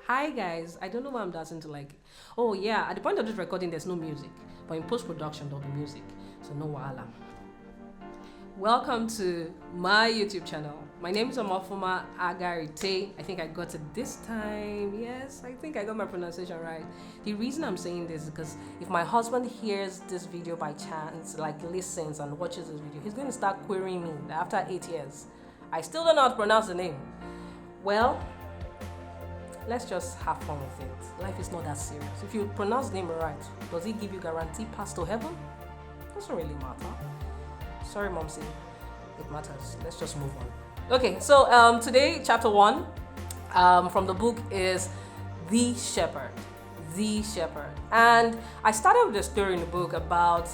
Hi guys, I don't know why I'm dancing to like. Oh yeah, at the point of this recording, there's no music, but in post production there'll be music, so no wahala. Welcome to my YouTube channel. My name is Omofuma Agarite. I think I got it this time. Yes, I think I got my pronunciation right. The reason I'm saying this is because if my husband hears this video by chance, like listens and watches this video, he's going to start querying me after 8 years. I still don't know how to pronounce the name. Well, let's just have fun with it. Life is not that serious. If you pronounce the name right, does it give you guarantee pass to heaven? Doesn't really matter. Sorry, Momsy. It matters. Let's just move on. Okay, so today, chapter 1 from the book is The Shepherd. The Shepherd. And I started with a story in the book about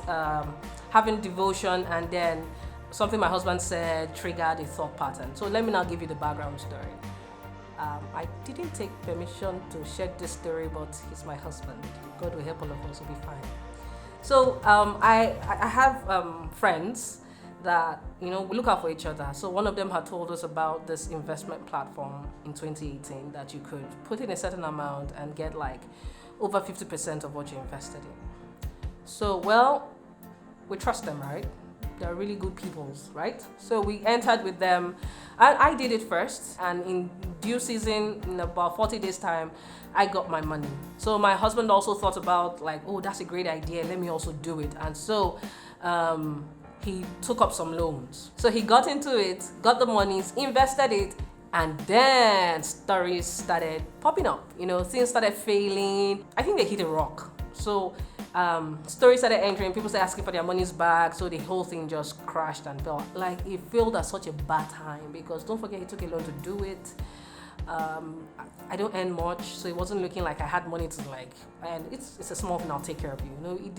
having devotion, and then something my husband said triggered a thought pattern. So let me now give you the background story. I didn't take permission to share this story, but he's my husband. God will help all of us, will be fine. So I have friends that, we look out for each other. So one of them had told us about this investment platform in 2018 that you could put in a certain amount and get like over 50% of what you invested in. So, well, we trust them, right? They're really good peoples, right? So we entered with them. I did it first, and in due season, in about 40 days time, I got my money. So my husband also thought about like, oh, that's a great idea, let me also do it. And so he took up some loans. So he got into it, got the monies, invested it, and then stories started popping up. Things started failing. I think they hit a rock. So stories started entering, people started asking for their monies back, so the whole thing just crashed and fell. Like, it failed at such a bad time, because don't forget he took a loan to do it. I don't earn much, so it wasn't looking like I had money to and it's a small thing, I'll take care of you.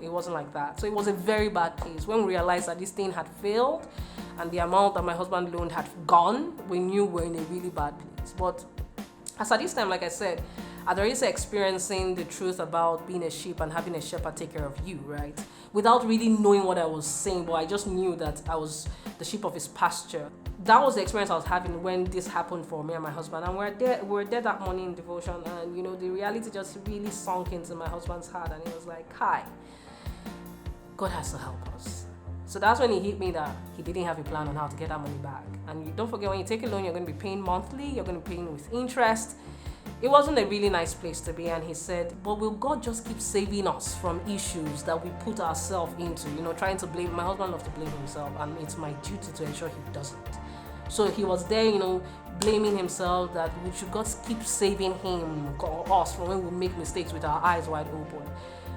It wasn't like that. So it was a very bad case. When we realized that this thing had failed and the amount that my husband loaned had gone, we knew we were in a really bad place. But as at this time, like I said, I'd already experiencing the truth about being a sheep and having a shepherd take care of you, right? Without really knowing what I was saying, but I just knew that I was the sheep of his pasture. That was the experience I was having when this happened for me and my husband. And we were there that morning in devotion, and the reality just really sunk into my husband's heart, and he was like, "Hi, God has to help us." So that's when he hit me that he didn't have a plan on how to get that money back. And you don't forget, when you take a loan, you're going to be paying monthly, you're going to be paying with interest. It wasn't a really nice place to be, and he said, but will God just keep saving us from issues that we put ourselves into, trying to blame. My husband loves to blame himself, and it's my duty to ensure he doesn't. So he was there, blaming himself, that we should God keep saving him or us from when we make mistakes with our eyes wide open.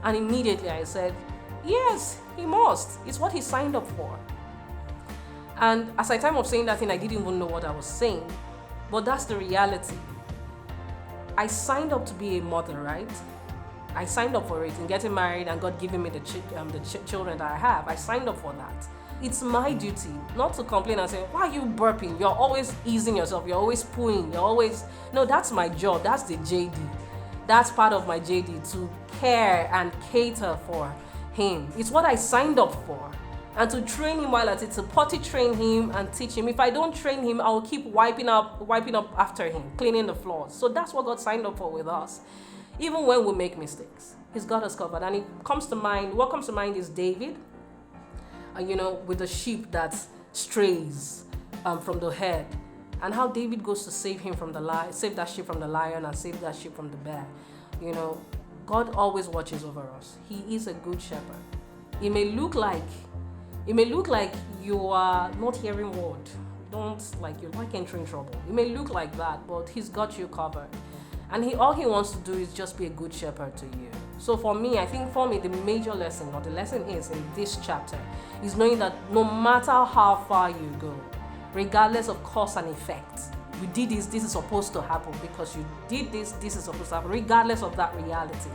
And immediately I said, yes, he must. It's what he signed up for. And as I time of saying that thing, I didn't even know what I was saying. But that's the reality. I signed up to be a mother, right? I signed up for it in getting married and God giving me the children that I have. I signed up for that. It's my duty not to complain and say, why are you burping? You're always easing yourself. You're always pooing. No, that's my job. That's the JD. That's part of my JD, to care and cater for him. It's what I signed up for. And to train him while at it, to potty train him and teach him. If I don't train him, I will keep wiping up after him, cleaning the floors. So that's what God signed up for with us. Even when we make mistakes, he's got us covered. And what comes to mind is David, with the sheep that strays from the herd, and how David goes to save him from save that sheep from the lion and save that sheep from the bear. God always watches over us. He is a good shepherd. It may look like you are not hearing word. You're entering trouble. It may look like that, but he's got you covered. And all he wants to do is just be a good shepherd to you. So for me, the major lesson, or the lesson is in this chapter, is knowing that no matter how far you go, regardless of cause and effect, you did this is supposed to happen. Because you did this is supposed to happen. Regardless of that reality,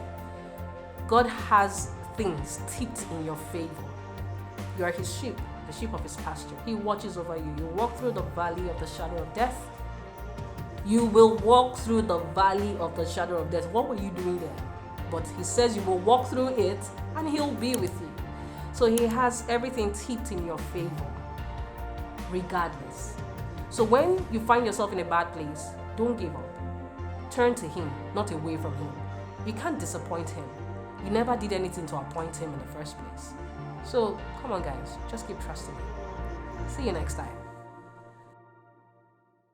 God has things tipped in your favor. You are his sheep, the sheep of his pasture. He watches over you. You walk through the valley of the shadow of death. You will walk through the valley of the shadow of death. What were you doing there? But he says you will walk through it, and he'll be with you. So he has everything tipped in your favor, regardless. So when you find yourself in a bad place, don't give up. turn to Him, not away from Him. You can't disappoint Him. You never did anything to appoint Him in the first place. So, come on guys, just keep trusting Him. See you next time.